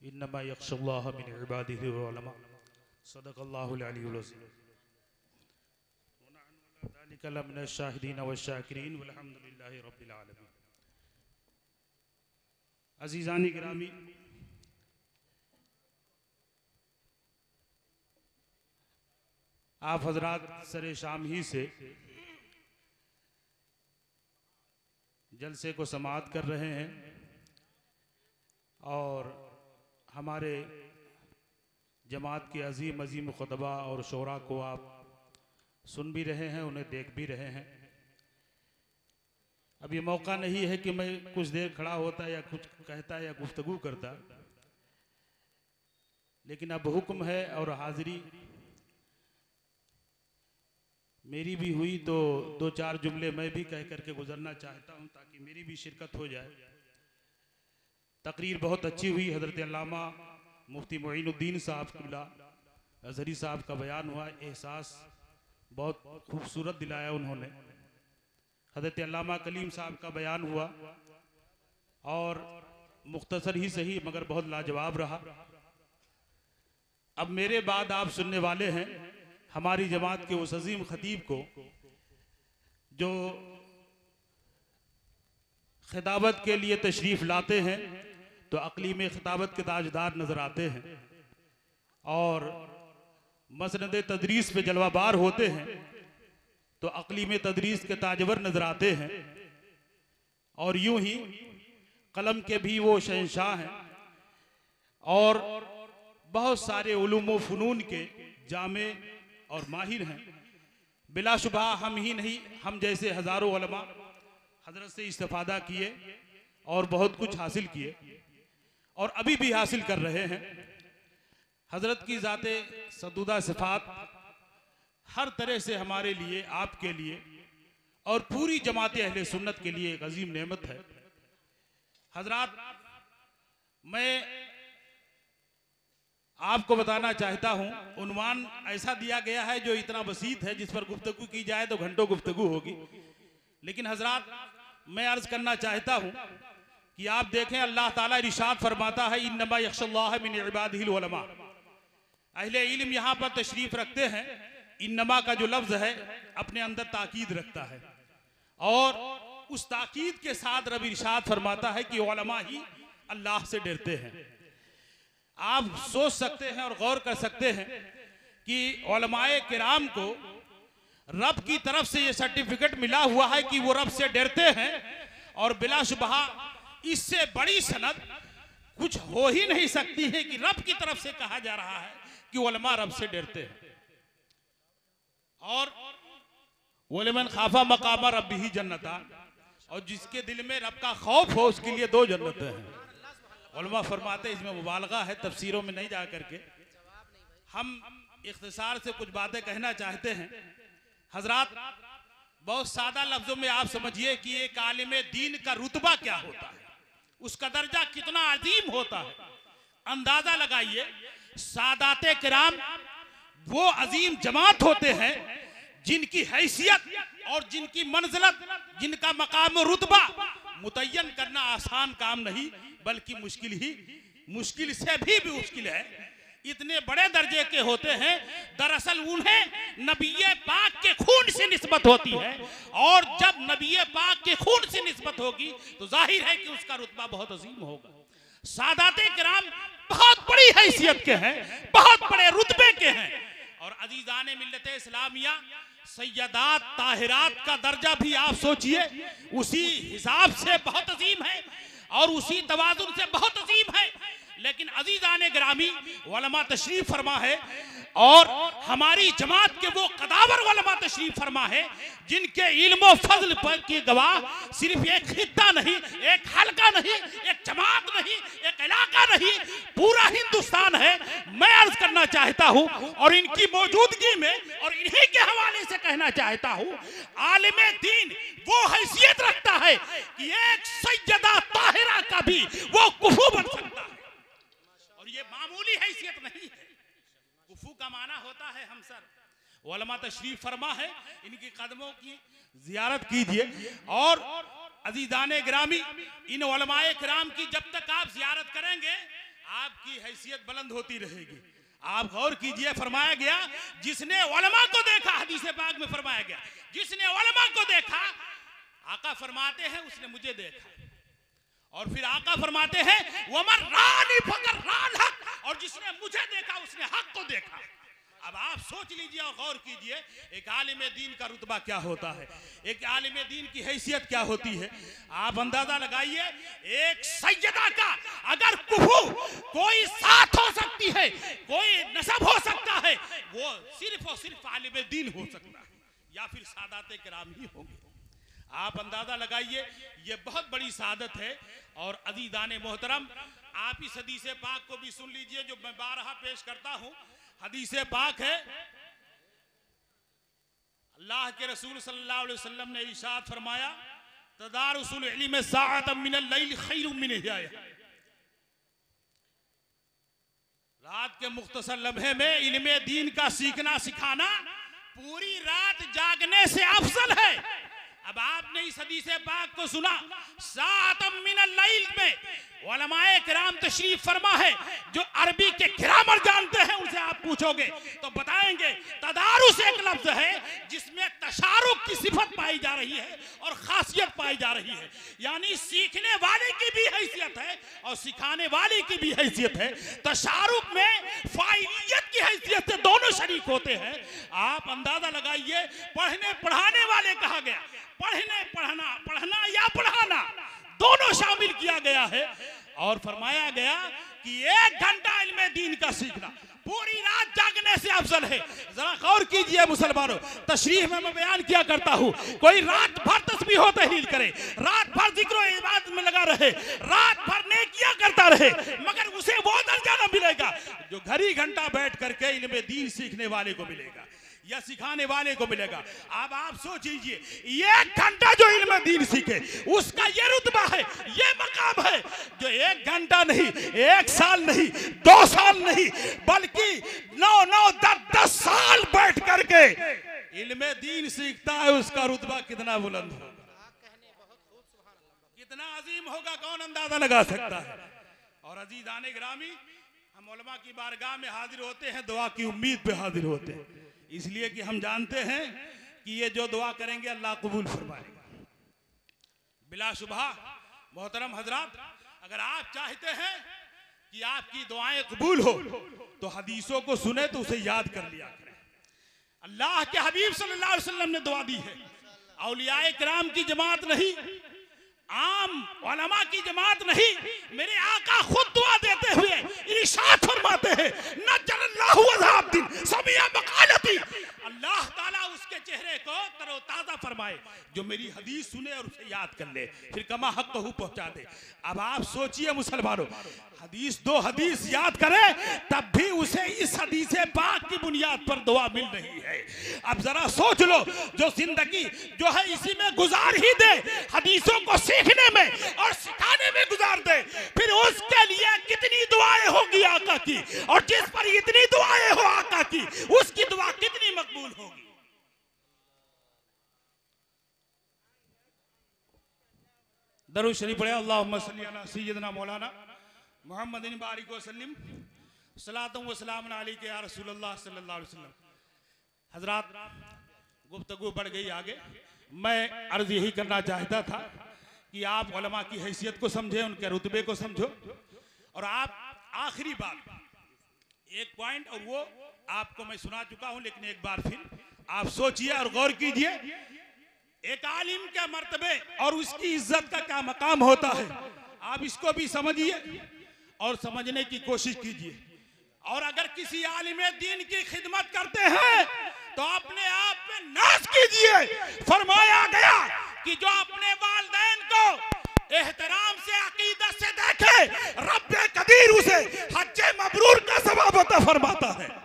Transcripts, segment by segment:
इन्नमा यख्शल्लाह मिन इबादिहिल उलमा सदक़ल्लाहुल अलीयुल अज़ीम व नहनु अला ज़ालिका लमिनश शाहिदीन व शाकिरीन वल्हम्दुलिल्लाहि रब्बिल आलमीन। अज़ीज़ान गिरामी, आप हजरात सरे शाम ही से जलसे को समाअत कर रहे हैं और हमारे जमात के अजीम अजीम खुतबा और शोरा को आप सुन भी रहे हैं, उन्हें देख भी रहे हैं। अब ये मौका नहीं है कि मैं कुछ देर खड़ा होता या कुछ कहता या गुफ्तगू करता, लेकिन अब हुक्म है और हाजिरी मेरी भी हुई तो दो चार जुमले मैं भी कह करके गुजरना चाहता हूँ ताकि मेरी भी शिरकत हो जाए। तकरीर बहुत अच्छी हुई। हज़रत अल्लामा मुफ्ती मोइनुद्दीन साहब क़िबला अज़हरी साहब का बयान हुआ, एहसास बहुत खूबसूरत दिलाया उन्होंने। हज़रत अल्लामा कलीम साहब का बयान हुआ और मुख्तसर ही सही मगर बहुत लाजवाब रहा। अब मेरे बाद आप सुनने वाले हैं हमारी जमात के उस अजीम खतीब को जो खिताबत के लिए तशरीफ़ लाते हैं तो अक़लीम खिताबत के ताजदार नज़र आते हैं और मसनद तदरीस पे जलवाबार होते हैं तो अक़लीम तदरीस के ताजवर नज़र आते हैं। और यूं ही कलम के भी वो शहंशाह हैं और बहुत सारे उलूम व फ़नून के जामे और माहिर हैं। बिलाशुबा हम ही नहीं, हम जैसे हज़ारों उलमा हज़रत से इस्तिफ़ादा किए और बहुत कुछ हासिल किए और अभी भी हासिल कर रहे हैं। हज़रत की ज़ाते सदूदा सिफ़ात हर तरह से हमारे लिए, आपके लिए और पूरी जमात अहले सुन्नत के लिए एक अजीम नेमत है। हज़रात, मैं आपको बताना चाहता हूं, उन्वान ऐसा दिया गया है जो इतना बसीत है, जिस पर गुफ्तगू की जाए तो घंटों गुफ्तगू होगी। लेकिन हजरात, मैं अर्ज करना चाहता हूं कि आप देखें अल्लाह ताला इरशाद फरमाता है इन्नमा यख्शल्लाह मिन इबादिहिल उलमा। अहले इल्म यहाँ पर तशरीफ रखते हैं। इन्नमा का जो लफ्ज है अपने अंदर ताकीद रखता है और उस ताकीद के साथ रब इरशाद फरमाता है कि उलमा ही अल्लाह से डरते हैं। आप सोच सकते हैं और गौर कर सकते हैं कि उलमाए किराम को रब की तरफ से ये सर्टिफिकेट मिला हुआ है कि वो रब से डरते हैं और बिलाशुबहा इससे बड़ी सनद कुछ हो ही नहीं सकती है कि रब की तरफ से कहा जा रहा है कि उलमा रब से डरते हैं। और वलिमन खाफा मकामा रब्बिही जन्नतान, और जिसके दिल में रब का खौफ हो उसके लिए दो जन्नतें हैं। उलमा फरमाते, इसमें मुबालगा है, तफसीरों में नहीं जा करके हम इख्तिसार से कुछ बातें कहना चाहते हैं। हजरात, बहुत सादा लफ्जों में आप समझिए कि एक आलिम दीन का रुतबा क्या होता है, उसका दर्जा कितना अजीम होता है। अंदाजा लगाइए, सादाते किराम वो अजीम जमात होते हैं जिनकी हैसियत और जिनकी मंजिलत, जिनका मकाम रुतबा मुतय्यन करना आसान काम नहीं बल्कि मुश्किल से भी मुश्किल है। इतने बड़े दर्जे के होते हैं, दरअसल उन्हें नबीए पाक के खून से निस्बत होती है और जब नबीए पाक के खून से निस्बत होगी तो जाहिर है कि उसका रुतबा बहुत अजीम होगा। सादाते किराम बहुत बड़ी हैसियत के हैं, बहुत बड़े रुतबे के हैं और अजीजाने मिल्लत इस्लामिया सैयदात ताहिरात का दर्जा भी आप सोचिए उसी हिसाब से बहुत अजीम है और उसी तवाज़ुन से बहुत अजीम है। लेकिन अजीजाने ग्रामी उलमा तशरीफ फरमा है और हमारी जमात के वो कदावर उलमा तशरीफ फरमा है जिनके इल्म फजल पर की गवाह सिर्फ एक खित्ता नहीं, एक हल्का नहीं, एक जमात नहीं, एक इलाका नहीं, पूरा हिंदुस्तान है। मैं अर्ज करना चाहता हूँ और इनकी मौजूदगी में और इन्हीं के हवाले से कहना चाहता हूँ, आलिम दीन वो हैसियत रखता है कि एक सैयदा ताहिरा का भी वो कुफू बन सकता है और ये मामूली हैसियत नहीं है। कुफू का माना होता है हम सर। उलमा तशरीफ फरमा है, इनके कदमों की जियारत कीजिए और अजीजाने गिरामी इन उलमाए किराम की जब तक आप जियारत करेंगे आपकी हैसियत बुलंद होती रहेगी। आप गौर कीजिए, फरमाया गया जिसने उलमा को देखा, हदीस पाक में फरमाया गया जिसने उलमा को देखा, आका फरमाते हैं उसने मुझे देखा। और फिर आका फरमाते हैं वमन रानी फकर रान हक, और जिसने मुझे देखा उसने हक को देखा। अब आप सोच लीजिए और गौर कीजिए, एक आलिम दीन का रुतबा क्या होता है, एक आलिम दीन की हैसियत क्या होती है। आप अंदाजा लगाइए, एक सैयदा का अगर कुफू कोई साथ हो सकती है, कोई नसब हो सकता है, वो सिर्फ और सिर्फ आलिम दीन हो सकता है, या फिर सादाते किराम ही होंगे। आप अंदाजा लगाइए, ये बहुत बड़ी सादत है। और अज़ीज़ाने मोहतरम, आप इस हदीस पाक को भी सुन लीजिए जो मैं बारहा पेश करता हूं। हदीस पाक है, अल्लाह के रसूल सल्लल्लाहु अलैहि वसल्लम ने इरशाद फरमाया, तदारुसुल इल्म साअतम मिनल लैल खैरुम मिन इहयाह। रात के मुख्तसर लम्हे में इल्म दीन का सीखना सिखाना पूरी रात जागने से अफजल है। अब आपने इस हदीस पाक को सुना, साअतम मिनल लैल में उलमाए किराम तशरीफ फरमा है, जो अरबी के ग्रामर जानते हैं उनसे आप पूछोगे तो बताएंगे तदारुस एक लफ्ज है जिसमें तशारुक की सिफत पाई जा रही है और खासियत पाई जा रही है, यानी सीखने वाले की भी हैसियत है और सिखाने वाले की भी हैसियत है। तशारुक में फाइलियत की हैसियत से दोनों शरीक होते हैं। आप अंदाजा लगाइए, पढ़ने पढ़ाने वाले कहा गया, पढ़ने पढ़ना, पढ़ना या पढ़ाना दोनों शामिल किया गया है। और फरमाया गया कि 1 घंटा इल्म दीन का सीखना पूरी रात जागने से अफजल है। जरा गौर कीजिए मुसलमानों, तशरीह में मैं बयान किया करता हूँ, कोई रात भर तस्बीह हो तहलील करे, रात भर जिक्र इबादत में लगा रहे, रात भर नेकियां करता रहे, मगर उसे वो दर्जा न मिलेगा जो घड़ी घंटा बैठ करके इल्म दीन सीखने वाले को मिलेगा या सिखाने वाले को मिलेगा। अब आप सोच लीजिए, 1 घंटा जो इल्म दीन सीखे उसका ये रुतबा है, ये मकाम है, जो 1 घंटा नहीं, 1 साल नहीं, 2 साल नहीं, बल्कि 9 10 साल बैठ करके इल्म दीन सीखता है, उसका रुतबा कितना बुलंद होगा, कितना अजीम होगा, कौन अंदाजा लगा सकता है। और अजीज़ाने गिरामी, हम उलमा की बारगाह में हाजिर होते हैं, दुआ की उम्मीद पे हाजिर होते हैं, इसलिए कि हम जानते हैं कि ये जो दुआ करेंगे अल्लाह कबूल फरमाएगा बिलाशुबहा। मोहतरम हजरात, अगर आप चाहते हैं कि आपकी दुआएं कबूल हो तो हदीसों को सुने तो उसे याद कर लिया करें। अल्लाह के हबीब सल्लल्लाहु अलैहि वसल्लम ने दुआ दी है, औलियाए किराम की जमात नहीं, आम उलमा की जमात नहीं, मेरे आका खुद दुआ देते हुए इरशाद फरमाते हैं, नजरल्लाहु वज़ाब्दिन समिया मकालती, अल्लाह ताला उसके चेहरे को तरोताजा फरमाए जो मेरी हदीस सुने और उसे याद कर ले, फिर कमा हक कहू पहुंचा दे। अब आप सोचिए मुसलमानों, हदीस 2 हदीस याद करे तब भी उसे इस हदीस पाक की बुनियाद पर दुआ मिल रही है। अब जरा सोच लो, जो जिंदगी जो है इसी में गुजार ही दे, हदीसों को सीखने में और सिखाने में गुजार दे, फिर उसके लिए कितनी दुआएं होगी आका की, और जिस पर इतनी दुआएं हो आका की, उसकी दुआ कितनी मकबूल होगी। दरूद शरीफ पढ़े, अल्लाहुम्मा सल्ली अला सय्यिदना मौलाना मुहम्मदिन बारिक वसल्लम सलातुम व सलामुन अलैका या रसूलल्लाह सल्लल्लाहु अलैहि वसल्लम। हजरात, गुफ्तगू बढ़ गई आगे, मैं अर्ज यही करना चाहता था कि आप उलमा की हैसियत को समझें, उनके रुतबे को समझो। और आप आखिरी बात, एक पॉइंट, और वो आपको मैं सुना चुका हूं, लेकिन एक बार फिर आप सोचिए और गौर कीजिए, एक आलिम के मर्तबे और उसकी इज्जत का क्या मकाम होता है, आप इसको भी समझिए और समझने की कोशिश कीजिए। और अगर किसी आलिम दीन की खिदमत करते हैं तो अपने आप पे नाज कीजिए। फरमाया गया कि जो अपने वालिदैन को एहतराम से, अकीदत से देखे, रब्बे कदीर उसे हज्जे मबरूर का सवाब अता फरमाता है।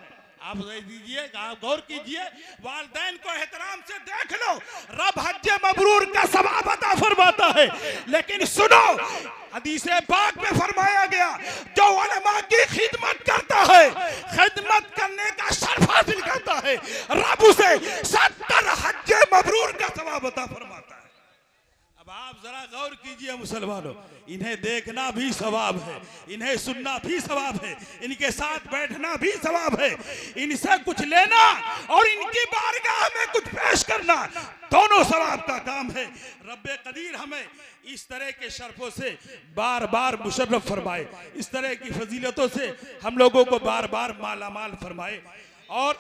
आप दीजिए, आप गौर कीजिए, वालिदैन को एहतराम से देख लो, रब हज्जे मबरूर का सवाब अता फरमाता है। लेकिन सुनो, हदीस पाक में फरमाया गया, जो उलमा की खिदमत करता है, खिदमत करने का शर्फ हासिल करता है, रब उसे 70 हज्जे मबरूर का सवाब अता फरमाता है। अब आप आप जरा गौर कीजिए मुसलमानों, इन्हें देखना भी सवाब है, इन्हें सुनना भी सवाब है, इनके साथ बैठना भी सवाब है, इनसे कुछ लेना और इनकी बारगाह में कुछ पेश करना दोनों सवाब का काम है। रब्बे कदीर हमें इस तरह के शर्फों से बार बार मुशर्रफ फरमाए, इस तरह की फजीलतों से हम लोगों को बार बार मालामाल फरमाए। और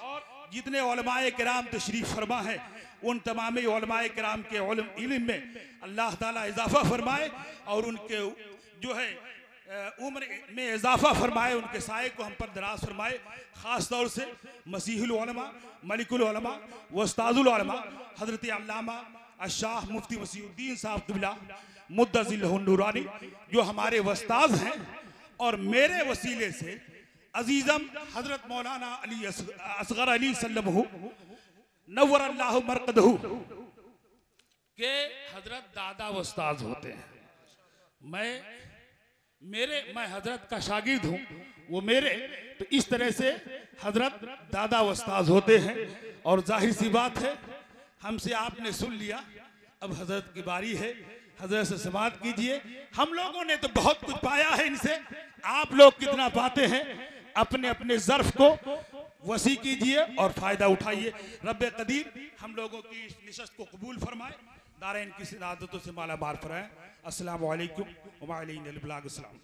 जितने उलमाए किराम तशरीफ फरमा है उन तमाम उलमाए किराम के इल्म में अल्लाह ताला इजाफा फरमाए और उनके जो है उम्र में इजाफा फरमाए, उनके साए को हम पर दराज फरमाए। ख़ास तौर से मसीहुल उलमा, मलिकुल उलमा, वस्ताजुल उलमा हज़रत अल्लामा अशाह मुफ्ती मसीहुद्दीन साहब क़िबला मुद्दज़िल्लहुन नूरानी जो हमारे वस्ताज हैं और मेरे वसीले से अजीज़म हज़रत मौलाना अली असगर अली सल्लमहु नव्वर अल्लाहु मरक़दहु के हज़रत दादा वस्ताज होते हैं। मैं हज़रत का शागिर्द हूँ, वो मेरे, तो इस तरह से हज़रत दादा वस्ताज होते हैं। और जाहिर सी बात है हमसे आपने सुन लिया, अब हज़रत की बारी है, हज़रत से समाअत कीजिए। हम लोगों ने तो बहुत कुछ पाया है इनसे, आप लोग कितना पाते हैं अपने अपने ज़र्फ को वसी कीजिए और फ़ायदा उठाइए। रब्बे कदीर हम लोगों की इस निशस्त को कबूल फरमाए, दारैन की सआदतों से माला माल फरमाए। अस्सलामु अलैकुम व अलैकुम अस्सलाम।